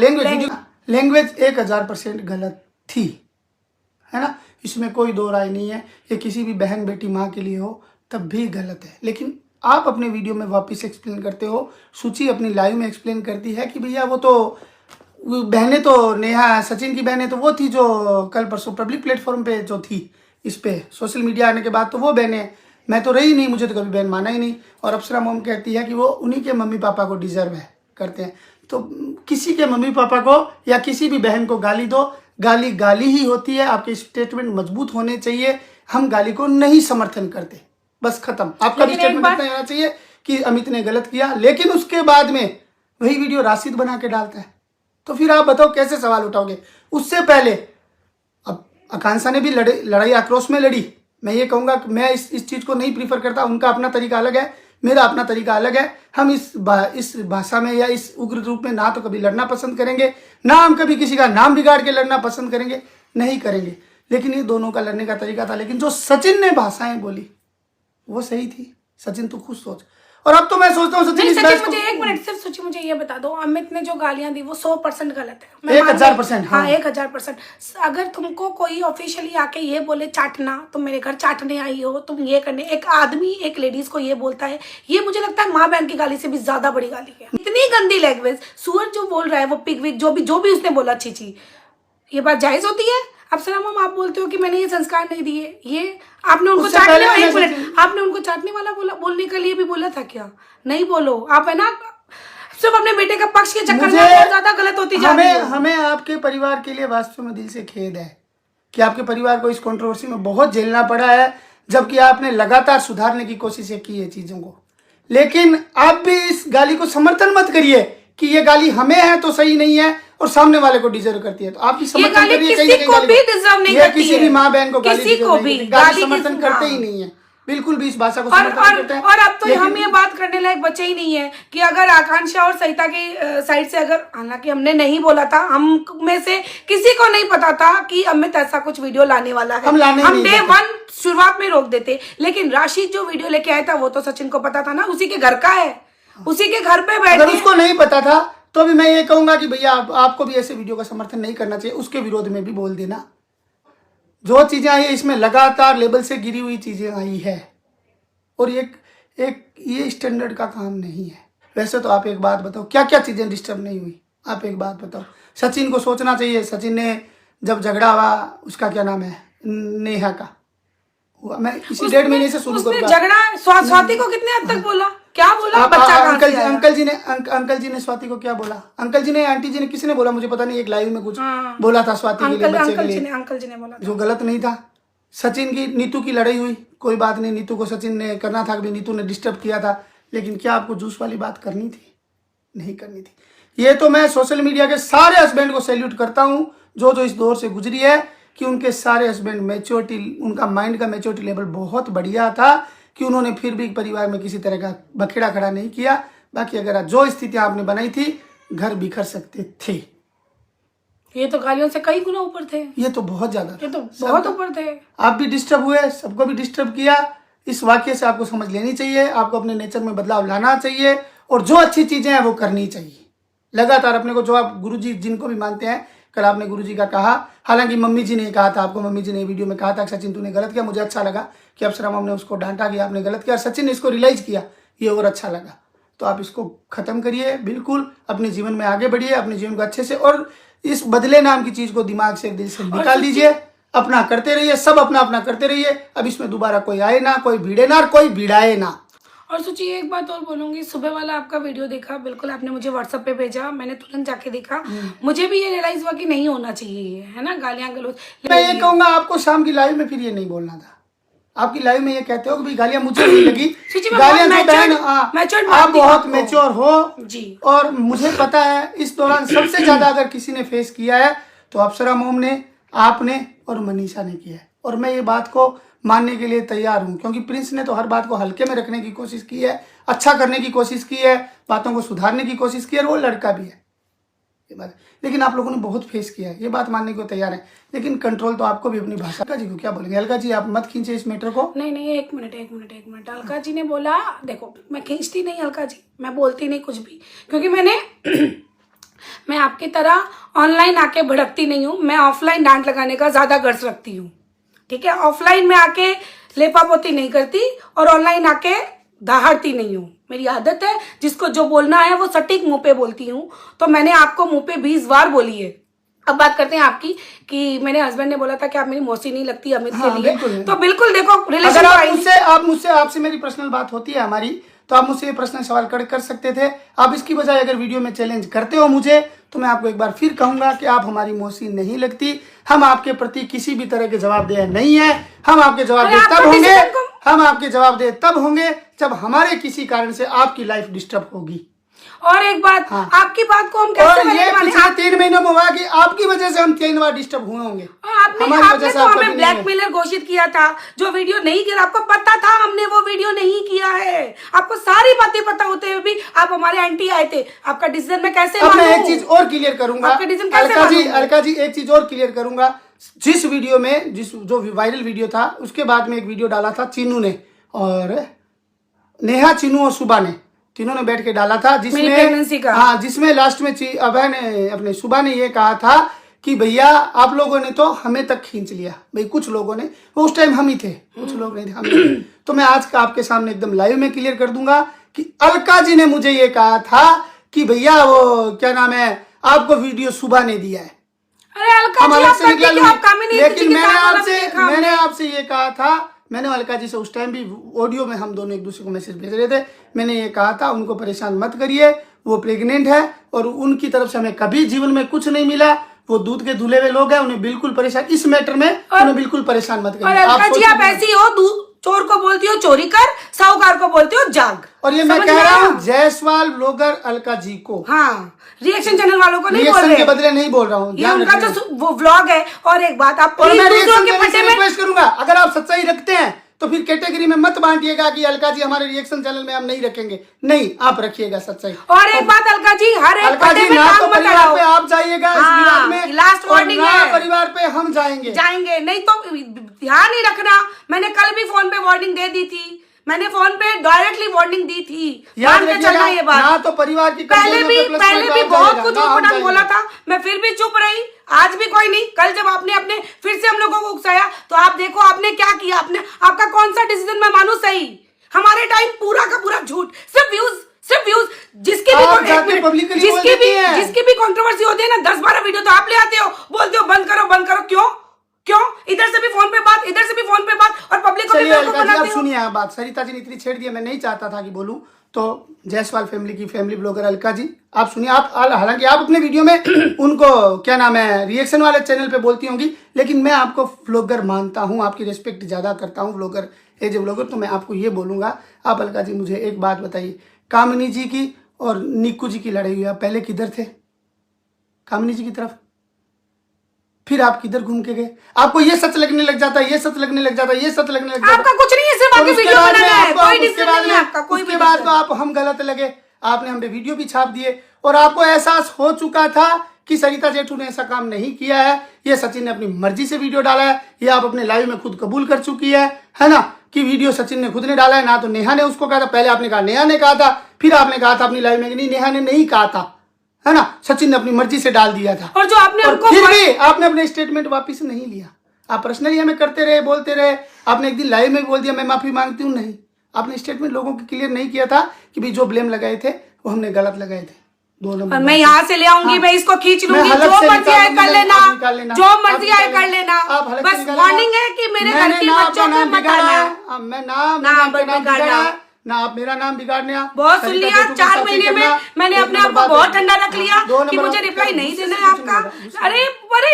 लैंग्वेज 1000% गलत थी, है ना, इसमें कोई दो राय नहीं है। ये किसी भी बहन बेटी माँ के लिए हो तब भी गलत है। लेकिन आप अपने वीडियो में वापस एक्सप्लेन करते हो, सूची अपनी लाइव में एक्सप्लेन करती है कि भैया वो तो बहनें तो नेहा, सचिन की बहनें तो वो थी जो कल परसों पब्लिक प्लेटफॉर्म पे जो थी, इस पे सोशल मीडिया आने के बाद तो वो बहनें, मैं तो रही नहीं, मुझे तो कभी बहन माना ही नहीं। और अप्सरा मोम कहती है कि वो उन्हीं के मम्मी पापा को डिजर्व है करते हैं। तो किसी के मम्मी पापा को या किसी भी बहन को गाली दो, गाली गाली ही होती है। आपके स्टेटमेंट मजबूत होने चाहिए। हम गाली को नहीं समर्थन करते, बस खत्म। आपका भी स्टेटमेंट इतना आना चाहिए कि अमित ने गलत किया, लेकिन उसके बाद में वही वीडियो राशिद बना के डालता है, तो फिर आप बताओ कैसे सवाल उठाओगे? उससे पहले अब आकांक्षा ने भी लड़ाई आक्रोश में लड़ी। मैं ये कहूंगा कि मैं इस चीज को नहीं प्रीफर करता, उनका अपना तरीका अलग है, मेरा अपना तरीका अलग है। हम इस भाषा में या इस उग्र रूप में ना तो कभी लड़ना पसंद करेंगे, ना हम कभी किसी का नाम बिगाड़ के लड़ना पसंद करेंगे, नहीं करेंगे। लेकिन ये दोनों का लड़ने का तरीका था। लेकिन जो सचिन ने भाषाएं बोली वो सही थी। सचिन तू खुद सोच। और अब तो मैं सोचता हूँ सचिन, मुझे एक मिनट सिर्फ सोचिए, मुझे ये बता दो, अमित ने जो गालियां दी वो 100% गलत है। 1000%। हाँ 1000%। अगर तुमको कोई ऑफिशियली आके ये बोले चाटना, तुम मेरे घर चाटने आई हो, तुम ये करने, एक आदमी एक लेडीज को ये बोलता है, ये मुझे लगता है माँ बहन की गाली से भी ज्यादा बड़ी गाली है। इतनी गंदी लैंग्वेज, सूअर जो बोल रहा है, वो पिग विग जो भी उसने बोला, छी, ये बात जायज होती है? अप्सरा मैम आप बोलते हो कि मैंने ये संस्कार नहीं दिए, ये आपने उनको चाटने वाला, एक मिनट, आपने उनको चाटने वाला बोलने के लिए भी बोला था क्या? नहीं बोलो आप, है ना, सिर्फ अपने बेटे का पक्ष के चक्कर में बहुत ज्यादा गलत होती जा रही है। हमें आपके परिवार के लिए वास्तव में दिल से खेद है कि आपके परिवार को इस कंट्रोवर्सी में बहुत झेलना पड़ा है, जबकि आपने लगातार सुधारने की कोशिशें की है चीजों को। लेकिन आप भी इस गाली को समर्थन मत करिए कि ये गाली हमें है तो सही नहीं है और सामने वाले को डिजर्व करती है। तो आप भी समर्थन करिए, किसी को भी डिजर्व नहीं करती है, किसी भी माँ बहन को किसी को भी गाली समर्थन करते ही नहीं है, बिल्कुल भी इस भाषा को समर्थन करते हैं। और अब तो हम ये बात करने लायक बचे ही नहीं है कि अगर आकांक्षा और सरिता की साइड से, अगर हालांकि हमने नहीं बोला था, हम में से किसी को नहीं पता था कि अमित ऐसा कुछ वीडियो लाने वाला है, हम डे 1 शुरुआत में रोक देते। लेकिन राशिद जो वीडियो लेके आया था वो तो सचिन को पता था ना, उसी के घर का है, उसी के घर पे बैठ, अगर उसको नहीं पता था तो भी मैं ये कहूंगा कि भैया आपको भी ऐसे वीडियो का समर्थन नहीं करना चाहिए, उसके विरोध में भी बोल देना। जो चीजें आई है इसमें लगातार लेवल से गिरी हुई चीजें आई है, और ये स्टैंडर्ड का काम नहीं है। वैसे तो आप एक बात बताओ, क्या क्या चीजें डिस्टर्ब नहीं हुई? आप एक बात बताओ। सचिन को सोचना चाहिए, सचिन ने जब झगड़ा हुआ, उसका क्या नाम है, नेहा का हुआ, मैं इसी 1.5 महीने से शुरू करूंगा। झगड़ा स्वाति को कितने हद तक बोला, क्या बोला? बच्चा अंकल जी ने स्वाति को क्या बोला? अंकल जी ने, आंटी जी ने, किसी ने बोला मुझे पता नहीं, एक लाइव में कुछ बोला था स्वाति के लिए, बच्चे के लिए, अंकल जी ने बोला जो गलत नहीं था। सचिन की नीतू की लड़ाई हुई, कोई बात नहीं, नीतू को सचिन ने करना था, नीतू ने डिस्टर्ब किया था, लेकिन क्या आपको जूस वाली बात करनी थी? नहीं करनी थी। ये तो मैं सोशल मीडिया के सारे हस्बैंड को सैल्यूट करता हूं, जो इस दौर से गुजरी है, कि उनके सारे हस्बैंड मैच्योरिटी, उनका माइंड का मैच्योरिटी लेवल बहुत बढ़िया था, कि उन्होंने फिर भी परिवार में किसी तरह का बखेड़ा खड़ा नहीं किया। बाकी अगर जो स्थितियां आपने बनाई थी, घर बिखर सकते थे। ये तो गालियों से कई गुना ऊपर थे, ये तो बहुत ज्यादा, ये तो बहुत ऊपर थे। आप भी डिस्टर्ब हुए, सबको भी डिस्टर्ब किया। इस वाक्य से आपको समझ लेनी चाहिए, आपको अपने नेचर में बदलाव लाना चाहिए, और जो अच्छी चीजें हैं वो करनी चाहिए लगातार अपने को। जो आप गुरुजी जिनको भी मानते हैं, कल आपने गुरुजी का कहा, हालांकि मम्मी जी ने कहा था आपको, मम्मी जी ने वीडियो में कहा था कि सचिन तूने गलत किया। मुझे अच्छा लगा कि अप्सरा मम ने उसको डांटा कि आपने गलत किया, और सचिन ने इसको रियलाइज किया, ये और अच्छा लगा। तो आप इसको खत्म करिए, बिल्कुल अपने जीवन में आगे बढ़िए, अपने जीवन को अच्छे से, और इस बदले नाम की चीज को दिमाग से, दिल से निकाल दीजिए। अपना करते रहिए, सब अपना अपना करते रहिए। अब इसमें दोबारा कोई आए ना, कोई भिड़े ना, और कोई भिड़ाए ना। और सोचिए, एक बात और बोलूंगी, सुबह वाला आपका वीडियो देखा, बिल्कुल आपने मुझे व्हाट्सएप पे भेजा, मैंने तुरंत जाके देखा, मुझे भी ये रियलाइज हुआ कि नहीं होना चाहिए, है ना, गालियां गलौज। मैं ये कहूंगा आपको, शाम की लाइव में फिर ये नहीं बोलना था। आपकी लाइव में ये कहते हो कि भाई गालियां मुझे नहीं लगी, गालियां जो बहन, आप बहुत मैच्योर हो जी, और मुझे पता है इस दौरान सबसे ज्यादा अगर किसी ने फेस किया है तो अप्सरा मोम ने, आपने और मनीषा ने किया है। और मैं ये बात को मानने के लिए तैयार हूं, क्योंकि प्रिंस ने तो हर बात को हल्के में रखने की कोशिश की है, अच्छा करने की कोशिश की है, बातों को सुधारने की कोशिश की है, और वो लड़का भी है, ये बात। लेकिन आप लोगों ने बहुत फेस किया है, ये बात मानने को तैयार है, लेकिन कंट्रोल तो आपको भी अपनी भाषा। अलका जी को क्या बोलेंगे? अलका जी आप मत खींचे इस मैटर को। नहीं, एक मिनट। अलका जी ने बोला, देखो मैं खींचती नहीं अलका जी, मैं बोलती नहीं कुछ भी, क्योंकि मैं आपकी तरह ऑनलाइन आके भड़कती नहीं हूँ, मैं ऑफलाइन डांट लगाने का ज्यादा गर्ज रखती हूँ, ठीक है। ऑफलाइन में आके लेपापोती नहीं करती, और ऑनलाइन आके दहाड़ती नहीं हूँ, मेरी आदत है, जिसको जो बोलना है वो सटीक मुंह पे बोलती हूँ। तो मैंने आपको मुंह पे 20 बार बोली है। अब बात करते हैं आपकी, कि मेरे हस्बैंड ने बोला था कि आप मेरी मौसी नहीं लगती अमित के लिए, तो बिल्कुल देखो रिलेशन, आपसे मेरी पर्सनल बात होती है हमारी, तो आप मुझसे ये प्रश्न सवाल कर सकते थे। आप इसकी बजाय अगर वीडियो में चैलेंज करते हो मुझे, तो मैं आपको एक बार फिर कहूंगा कि आप हमारी मौसी नहीं लगती। हम आपके प्रति किसी भी तरह के जवाबदेह नहीं है। हम आपके जवाबदेह तब होंगे जब हमारे किसी कारण से आपकी लाइफ डिस्टर्ब होगी। और एक बात, हाँ। आपकी बात को हम कैसे पिछले 3 महीनों में हुआ कि आपकी वजह से हम 3 बार डिस्टर्ब हुए होंगे। आपने तो हमें ब्लैकमेलर घोषित किया था, जो वीडियो नहीं किया, आपको पता था हमने वो वीडियो नहीं किया है, आपको सारी बातें पता होते हुए भी आप हमारे एंटी आए थे। आपका डिसीजन मैं कैसे मानूं? मैं एक चीज और क्लियर करूंगा अलका जी, एक चीज और क्लियर करूंगा। जिस वीडियो में, जो वायरल वीडियो था, उसके बाद में एक वीडियो डाला था चीनू ने, और नेहा, चीनू और सुबा ने, तीनों ने बैठ के डाला था, जिसमें लास्ट में अभय ने, अपने सुबह ने ये कहा था कि भैया आप लोगों ने तो हमें तक खींच लिया। भाई कुछ लोगों ने, वो उस टाइम हम ही थे, कुछ लोग नहीं थे, हम ही थे। तो मैं आज का आपके सामने एकदम लाइव में क्लियर कर दूंगा कि अलका जी ने मुझे ये कहा था कि भैया वो क्या नाम है, आपको वीडियो सुबह ने दिया है। अरे अलका जी, लेकिन मैंने आपसे ये कहा था, मैंने अलका जी से उस टाइम भी ऑडियो में हम दोनों एक दूसरे को मैसेज भेज रहे थे, मैंने ये कहा था उनको परेशान मत करिए, वो प्रेग्नेंट है और उनकी तरफ से हमें कभी जीवन में कुछ नहीं मिला, वो दूध के धुले हुए लोग हैं, उन्हें बिल्कुल परेशान, इस मैटर में उन्हें बिल्कुल परेशान मत करिए। अलका जी आप ऐसी हो, चोर को बोलती हो चोरी कर, साहूकार को बोलती हो जाग। और ये मैं कह रहा हूँ जायसवाल ब्लॉगर अलका जी को, हाँ, रिएक्शन चैनल वालों को नहीं बोल रहे, के बदले नहीं बोल रहा हूँ, ये उनका जो वो व्लॉग है। और एक बात, आप और मैं रिक्वेस्ट करूंगा, अगर आप सच्चाई रखते हैं तो फिर कैटेगरी में मत बांटिएगा कि अलका जी हमारे रिएक्शन चैनल में हम नहीं रखेंगे, नहीं, आप रखिएगा सच्चाई। और एक बात अलका जी, हर एक पटे में ना तो परिवार पे आप जाइएगा इस विवाद में, लास्ट वार्निंग है, परिवार पे हम जाएंगे नहीं तो ध्यान ही रखना। मैंने कल भी फोन पे वार्निंग दे दी थी, मैंने फोन पे डायरेक्टली वार्निंग दी थी। याद मान के चलना रखिएगा, ये बात। ना तो परिवार की पहले भी बहुत कुछ ऊटपटांग बोला था, मैं फिर भी चुप रही। आज भी कोई नहीं, कल जब आपने अपने फिर से हम लोगों को उकसाया तो आप देखो आपने क्या किया। आपने आपका कौन सा डिसीजन मैं मानूं सही? हमारे टाइम पूरा का पूरा झूठ, सिर्फ व्यूज। जिसकी भी कंट्रोवर्सी होती है ना, 10-12 वीडियो तो आप ले आते हो, बोलते हो बंद करो। क्यों इधर से भी फोन पे बात, इधर से भी फोन पे बात, और पब्लिक को भी बेवकूफ बनाते हो। सुनिए आप बात, सरिता जी ने इतनी छेड़ दिया, मैं नहीं चाहता था कि बोलूं। तो जायसवाल फैमिली की फैमिली ब्लॉगर अलका जी, आप सुनिए। आप हालांकि आप अपने वीडियो में उनको क्या नाम है रिएक्शन वाले चैनल पे बोलती होंगी, लेकिन मैं आपको व्लॉगर मानता हूं, आपकी रिस्पेक्ट ज्यादा करता हूं व्लॉगर, एज ए व्लॉगर। तो मैं आपको ये बोलूंगा, आप अलका जी मुझे एक बात बताइए, कामिनी जी की और निक्कू जी की लड़ाई हुई, आप पहले किधर थे? कामिनी जी की तरफ, फिर आप किधर घूम के गए? आपको ये सच लगने लग जाता है, ये सच लगने लग जाता है, ये सच लगने लग जाता है। आपका कुछ नहीं है, सिर्फ आपकी वीडियो बनाना है, कोई डिसीजन नहीं है आपका, कोई उसके बाद तो आप हम गलत लगे, आपने हमें वीडियो भी छाप दिए और आपको एहसास हो चुका था कि सरिता जेठू ने ऐसा काम नहीं किया है, ये सचिन ने अपनी मर्जी से वीडियो डाला है, ये आप अपने लाइव में खुद कबूल कर चुकी है ना, कि वीडियो सचिन ने खुद ने डाला है, ना तो नेहा ने उसको कहा था। पहले आपने कहा नेहा ने कहा था, फिर आपने कहा था अपनी लाइव में कि नहीं नेहा ने नहीं कहा था, है ना, सचिन ने अपनी मर्जी से डाल दिया था। और जो आपने हमको फिर भी आपने अपने स्टेटमेंट वापस नहीं लिया, आप पर्सनली हमें करते रहे, बोलते रहे। आपने एक दिन लाइव में बोल दिया मैं माफी मांगती हूँ, नहीं, आपने स्टेटमेंट लोगों को क्लियर नहीं किया था कि भाई जो ब्लेम लगाए थे वो हमने गलत लगाए थे। और मैं यहाँ से ले आऊंगी, हाँ, मैं इसको खींच लूंगी, जो मर्जी आए कर लेना, जो मर्जी आए कर लेना। बस वार्निंग है कि मेरे घर के बच्चों को मत आना, मैं नाम बिगाड़ना, ना आप मेरा नाम बिगाड़ने। बहुत सुन लिया, 4 महीने में मैंने अपने आप को बहुत ठंडा रख लिया कि मुझे रिप्लाई नहीं देना है आपका। अरे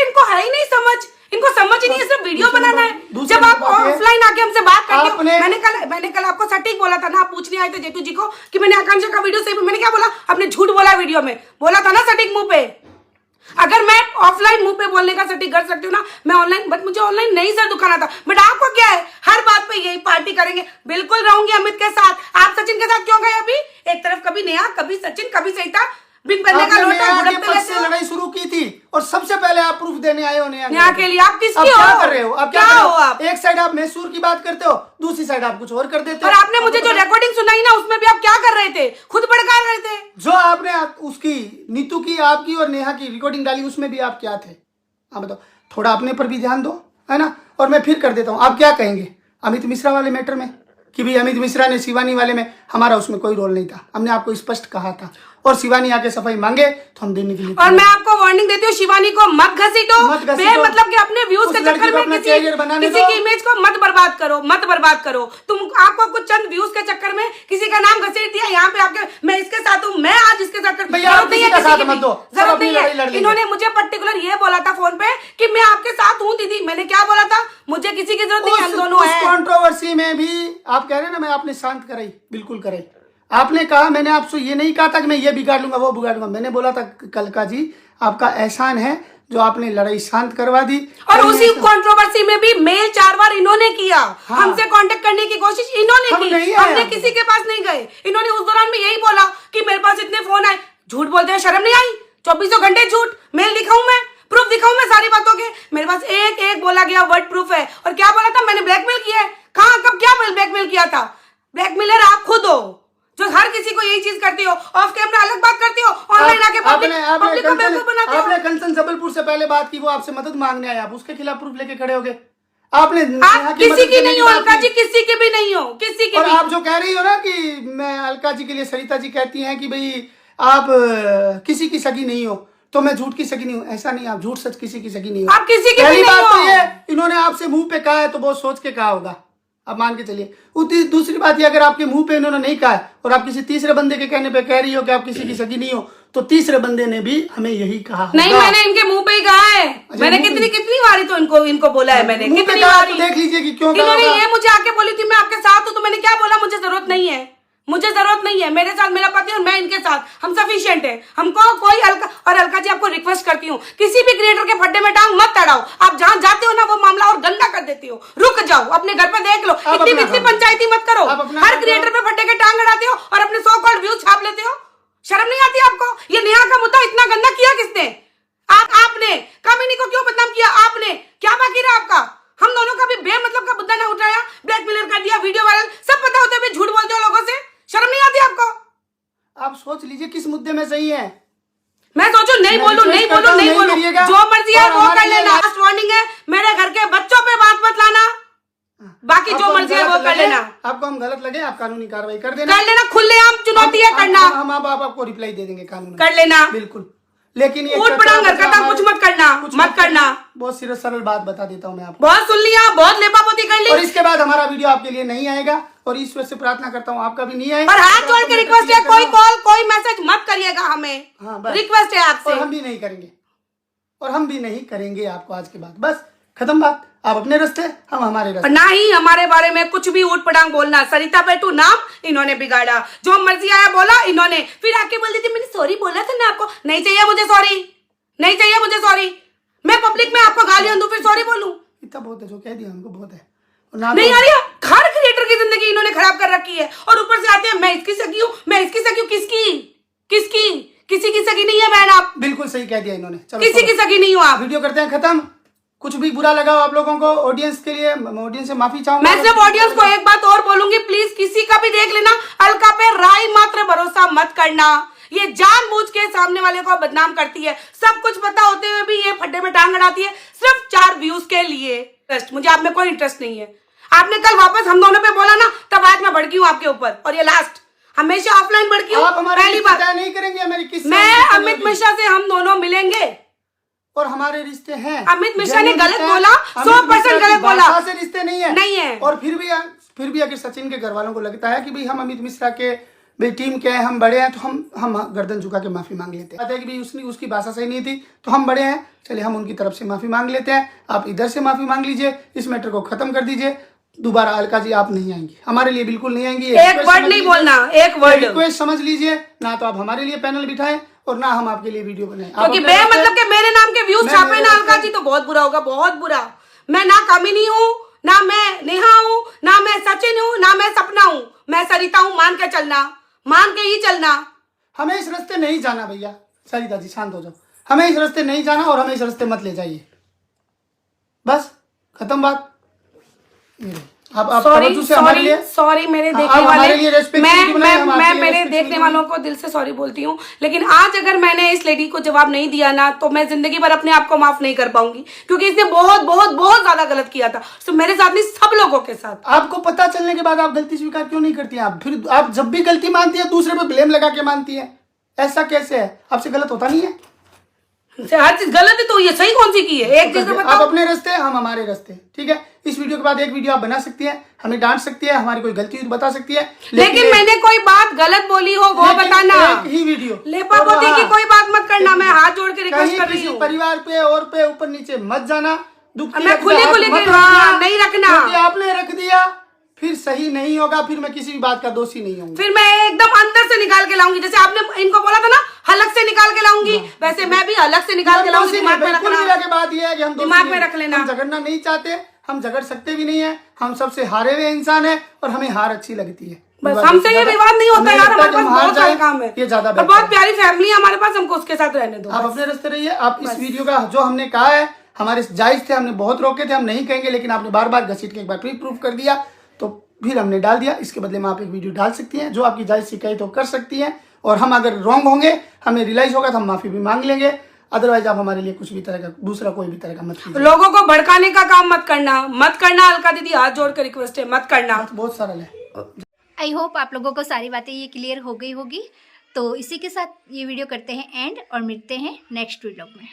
इनको है ही नहीं समझ, इनको समझ ही नहीं है, सिर्फ वीडियो बनाना है। जब आप ऑफलाइन आके हमसे बात करते हो, मैंने कल आपको सटीक बोला था ना, आप पूछने आए थे जेठू जी को कि मैंने आकांक्षा का वीडियो सही, मैंने क्या बोला? आपने झूठ बोला वीडियो में, बोला था ना सटीक मुंह पे। अगर मैं ऑफलाइन मुंह पे बोलने का सटीक कर सकती हूँ ना, मैं ऑनलाइन, बट मुझे ऑनलाइन नहीं सर दुखाना था। बट आपको क्या है, हर बात पे यही पार्टी करेंगे, बिल्कुल रहूंगी अमित के साथ। आप सचिन के साथ क्यों गए? अभी एक तरफ कभी नेहा, कभी सचिन, कभी सरिता, बिन बनने का लोटा गुड़कते से लड़ाई शुरू की थी और सबसे पहले आप प्रूफ देने आए हो नेहा के लिए। आप किसकी हो? क्या कर रहे हो? आप क्या हो? आप एक साइड आप मैसूर की बात करते हो, दूसरी साइड आप कुछ और कर देते हो। और आपने मुझे जो रिकॉर्डिंग सुनाई ना, उसमें भी आप क्या कर रहे थे? खुद भड़का रहे थे। जो आपने उसकी नीतू की, आपकी और नेहा की रिकॉर्डिंग डाली, उसमें भी आप क्या थे? आप बताओ, थोड़ा अपने पर भी ध्यान दो, है ना। और मैं फिर कर देता हूँ, आप क्या कहेंगे अमित मिश्रा वाले मैटर में कि भाई अमित मिश्रा ने शिवानी वाले में, हमारा उसमें कोई रोल नहीं था, हमने आपको स्पष्ट कहा था। और शिवानी आके सफाई मांगे तो हम देने के लिए। और मैं आपको वार्निंग देती हूँ, शिवानी को मत घसीटो, मतलब कि अपने व्यूज के चक्कर में किसी की इमेज को मत बर्बाद करो। तुम आपको कुछ चंद व्यूज के चक्कर में किसी का नाम घसीट दिया। यहाँ पे आपके, मैं इसके साथ हूँ, मैं आज इसके साथ जरूरत नहीं है। इन्होंने मुझे पर्टिकुलर ये बोला था फोन पे कि मैं आपके साथ हूँ दीदी, मैंने क्या बोला था? मुझे किसी की जरूरत नहीं, हम दोनों हैं। कंट्रोवर्सी में भी आप कह रहे हैं ना, मैं आपने शांत कराई, बिल्कुल कराई। आपने कहा, मैंने आपसे ये नहीं कहा था कि मैं ये बिगाड़ लूंगा वो बिगाड़ लूंगा, मैंने बोला था कलका जी आपका एहसान है जो आपने लड़ाई शांत करवा दी। और उसी कंट्रोवर्सी में भी मेल 4 बार इन्होंने किया। हाँ। हमसे कांटेक्ट करने की कोशिश इन्होंने की, हमने किसी के पास नहीं गए। इन्होंने उस दौरान में यही बोला कि मेरे पास इतने फोन आए। झूठ बोलते हैं, शर्म नहीं आई? 24 घंटे झूठ। मेल दिखाऊं मैं, प्रूफ दिखाऊं मैं सारी बातों के? मेरे पास एक बोला गया वर्ड प्रूफ है। और क्या बोला था? मैंने ब्लैकमेल किया है। कहाँ, कब, क्या ब्लैकमेल किया था? ब्लैकमेलर आप खुद हो, जो हर किसी को यही चीज करती हो। ऑफ कैमरा अलग बात करती हो, ऑनलाइन आके पब्लिक को बेवकूफ बनाते हो। आपने कंचन जबलपुर से पहले बात की, वो आपसे मदद मांगने आए, आप उसके खिलाफ प्रूफ लेके खड़े हो गए। आप किसी की नहीं हो अलका जी, किसी की भी नहीं हो, किसी की। और आप जो कह रही हो ना कि मैं अलका जी के लिए, सरिता जी कहती हैं कि भाई आप किसी की सगी नहीं हो, तो मैं झूठ की सगी नहीं हूँ। ऐसा नहीं, आप झूठ सच किसी की सगी नहीं हो। आप किसी की पहली बात तो ये, इन्होंने आपसे मुंह पे कहा है तो बहुत सोच के कहा होगा, आप मान के चलिए। दूसरी बात ये, अगर आपके मुंह पे इन्होंने नहीं कहा है और आप किसी तीसरे बंदे के कहने पे कह रही हो कि आप किसी की सगी नहीं हो, तो तीसरे बंदे ने भी हमें यही कहा नहीं होगा। मैंने इनके मुंह पे ही कहा है। मैंने कितनी बारी तो इनको बोला है, मैंने कितनी बारी। देख लीजिए कि क्यों इन्होंने ये मुझे आके बोली थी मैं आपके साथ हूँ, तो मैंने क्या बोला? मुझे जरूरत नहीं है, मुझे जरूरत नहीं है। मेरे साथ मेरा पति और मैं इनके साथ, हम सफिशिएंट है। हमको कोई अलका जी आपको रिक्वेस्ट करती हूँ, किसी भी क्रिएटर के फड्डे में टांग मत अड़ाओ। आप जहाँ जाते हो ना, वो मामला और गंदा कर देती हो। रुक जाओ, अपने घर पे देख लो, इतनी पंचायती मत करो। हर क्रिएटर पे फड्डे के टांग अड़ाते हो और अपने 100 करोड़ व्यूज छाप लेते हो। शर्म नहीं आती आपको? ये नेहा का मुद्दा इतना गंदा किया किसने? आपने। कामिनी को क्यों बदनाम किया आपने? क्या बाकी रहा आपका? हम दोनों का भी बेमतलब का मुद्दा ना उठाया, ब्लैकमेलर कर दिया, वीडियो वायरल, सब पता होते हुए लीजिए किस मुद्दे में सही है। मैं सोचू नहीं बोलूं नहीं बोलूं नहीं बोलूं, जो मर्जी है वो कर लेना। लास्ट वार्निंग है, मेरे घर के बच्चों पे बात मत लाना, बाकी जो मर्जी है वो कर लेना। आपको हम गलत लगे आप कानूनी कार्रवाई कर देना, खुलेआम चुनौती है करना। हम आपको रिप्लाई दे देंगे कानूनी, कर लेना बिल्कुल। लेकिन ये ऊट पटांग हरकत कुछ मत करना, मत करना। बहुत सीरियस सरल बात बता देता हूँ मैं आपको। बहुत सुन लिया, बहुत लेपापोती कर ली, और इसके बाद हमारा वीडियो आपके लिए नहीं आएगा और ईश्वर से प्रार्थना करता हूँ आपका भी नहीं आएगा। और हाथ जोड़ के रिक्वेस्ट है, कोई कॉल कोई मैसेज मत करिएगा हमें, रिक्वेस्ट है आपसे। और हम भी नहीं करेंगे, और हम भी नहीं करेंगे आपको आज के बाद। बस खत्म बात, आप अपने रास्ते हम हमारे रास्ते। ना ही हमारे बारे में कुछ भी ऊट पटांग बोलना। सरिता पेटू नाम इन्होंने बिगाड़ा, जो मर्जी आया बोला इन्होंने, फिर आके बोल देती मैंने सॉरी बोला था ना आपको। नहीं चाहिए मुझे सॉरी, नहीं चाहिए मुझे सॉरी। मैं पब्लिक में आपको गालियां दूं फिर सॉरी बोलूं? इतना बहुत है, जो कह दिया हमको बहुत है। नहीं आ रही, हर क्रिएटर की जिंदगी इन्होंने खराब कर रखी है। और ऊपर से आते हैं मैं इसकी सगी हूँ, मैं इसकी सगी हूँ। किसकी किसकी? किसी की सगी नहीं है बहन आप। बिल्कुल सही कह दिया इन्होंने। चलो किसी की सगी नहीं हूँ आप। वीडियो करते हैं खत्म। कुछ भी बुरा लगा हो आप लोगों को, ऑडियंस के लिए, ऑडियंस से माफी चाहूंगा। मैं सिर्फ ऑडियंस को एक बात और बोलूंगी, प्लीज किसी का भी देख लेना, अलका पे राय मात्र भरोसा मत करना। ये जानबूझ के सामने वाले को बदनाम करती है, सब कुछ पता होते हुए भी ये फड्डे में टांग अड़ाती है सिर्फ 4 व्यूज के लिए। मुझे आप में कोई इंटरेस्ट नहीं है। आपने कल वापस हम दोनों पे बोला ना, तब आज मैं भड़की हूँ आपके ऊपर, और ये लास्ट। हमेशा ऑफलाइन भड़की हूँ। पहली बार नहीं करेंगे मेरी किस, मैं अमित मिश्रा से हम दोनों मिलेंगे और हमारे रिश्ते हैं। अमित मिश्रा ने गलत बोला, 100% गलत बोला, से रिश्ते नहीं है, नहीं है। और फिर भी अगर सचिन के घर वालों को लगता है कि भाई हम अमित मिश्रा के भाई टीम के हैं, हम बड़े हैं, तो हम गर्दन झुका के माफी मांग लेते हैं। बात है कि भाई उसकी भाषा सही नहीं थी तो हम बड़े हैं, चलिए हम उनकी तरफ से माफी मांग लेते हैं। आप इधर से माफी मांग लीजिए, इस मैटर को खत्म कर दीजिए। दोबारा अलका जी आप नहीं आएंगी, हमारे लिए बिल्कुल नहीं आएंगी। एक वर्ड नहीं बोलना, एक वर्ड रिक्वेस्ट समझ लीजिए। ना तो आप हमारे लिए पैनल बिठाएं और ना हम आपके लिए वीडियो बनाएं, क्योंकि मतलब के मेरे नाम के व्यूज छापे ना अलका जी तो बहुत बुरा होगा, बहुत बुरा। मैं ना कामिनी हूँ, ना मैं नेहा हूँ, ना मैं सचिन हूँ, ना मैं सपना हूँ, मैं सरिता हूँ। मान के चलना, मान के ही चलना। हमें इस रास्ते नहीं जाना भैया। सरिता जी शांत हो जाओ, हमें इस रास्ते नहीं जाना और हमें इस रास्ते मत ले जाइए। बस खत्म बात। आप सॉरी मेरे देखने वाले, मैं मेरे देखने वालों को दिल से सॉरी बोलती हूँ। लेकिन आज अगर मैंने इस लेडी को जवाब नहीं दिया ना, तो मैं जिंदगी भर अपने आप को माफ नहीं कर पाऊंगी, क्योंकि इसने बहुत बहुत बहुत ज्यादा गलत किया था। तो मेरे साथ नहीं, सब लोगों के साथ। आपको पता चलने के बाद आप गलती स्वीकार क्यों नहीं करती हैं? आप फिर आप जब भी गलती मानती है दूसरे पे ब्लेम लगा के मानती है, ऐसा कैसे है? आपसे गलत होता नहीं है? हर चीज गलत है तो ये सही कौन सी की है? एक चीज आप अपने रास्ते, हम हमारे रास्ते, ठीक है। इस वीडियो के बाद एक वीडियो आप बना सकती है, हमें डांट सकती है, हमारी कोई गलती बता सकती है, लेकिन मैंने कोई बात गलत बोली हो वो बताना। एक ही वीडियो लेपापोती की कोई बात मत करना, मैं हाथ जोड़ के रिक्वेस्ट कर रही हूँ। परिवार पे और पे ऊपर नीचे मत जाना, दुख मैं खुली नहीं रखना। आपने रख दिया फिर सही नहीं होगा, फिर मैं किसी भी बात का दोषी नहीं हूँ। फिर मैं एकदम अंदर से निकाल के लाऊंगी, जैसे आपने इनको बोला था ना हलक से निकाल के लाऊंगी, वैसे मैं भी हलक से निकाल के लाऊंगी। दिमाग में रखना के बात यह है कि हम दिमाग में रख लेना। हम झगड़ना नहीं चाहते, हम झगड़ सकते भी नहीं है, हम सबसे हारे हुए इंसान है और हमें हार अच्छी लगती है। बस हमसे ये विवाद नहीं होता यार, हमारे पास बहुत सारे काम है, ये ज्यादा बहुत प्यारी फैमिली है हमारे पास, हमको उसके साथ रहने दो। आप अपने रास्ते रहिए। आप इस वीडियो का जो हमने कहा है हमारे जायज थे, हमने बहुत रोके थे, हम नहीं कहेंगे, लेकिन आपने बार बार घसीट के एक बार फिर प्रूफ कर दिया, तो फिर हमने डाल दिया। इसके बदले में आप एक वीडियो डाल सकती हैं, जो आपकी जायज शिकायत हो कर सकती हैं, और हम अगर रॉन्ग होंगे, हमें रियलाइज होगा तो हम माफी भी मांग लेंगे। अदरवाइज आप हमारे लिए कुछ भी तरह का दूसरा कोई भी तरह का मत कीजिए। लोगों को भड़काने का काम मत करना, मत करना। अलका दीदी हाथ जोड़ कर रिक्वेस्ट है, मत करना। बहुत सरल है। आई होप आप लोगों को सारी बातें ये क्लियर हो गई होगी। तो इसी के साथ ये वीडियो करते हैं एंड, और मिलते हैं नेक्स्ट वीडियो में।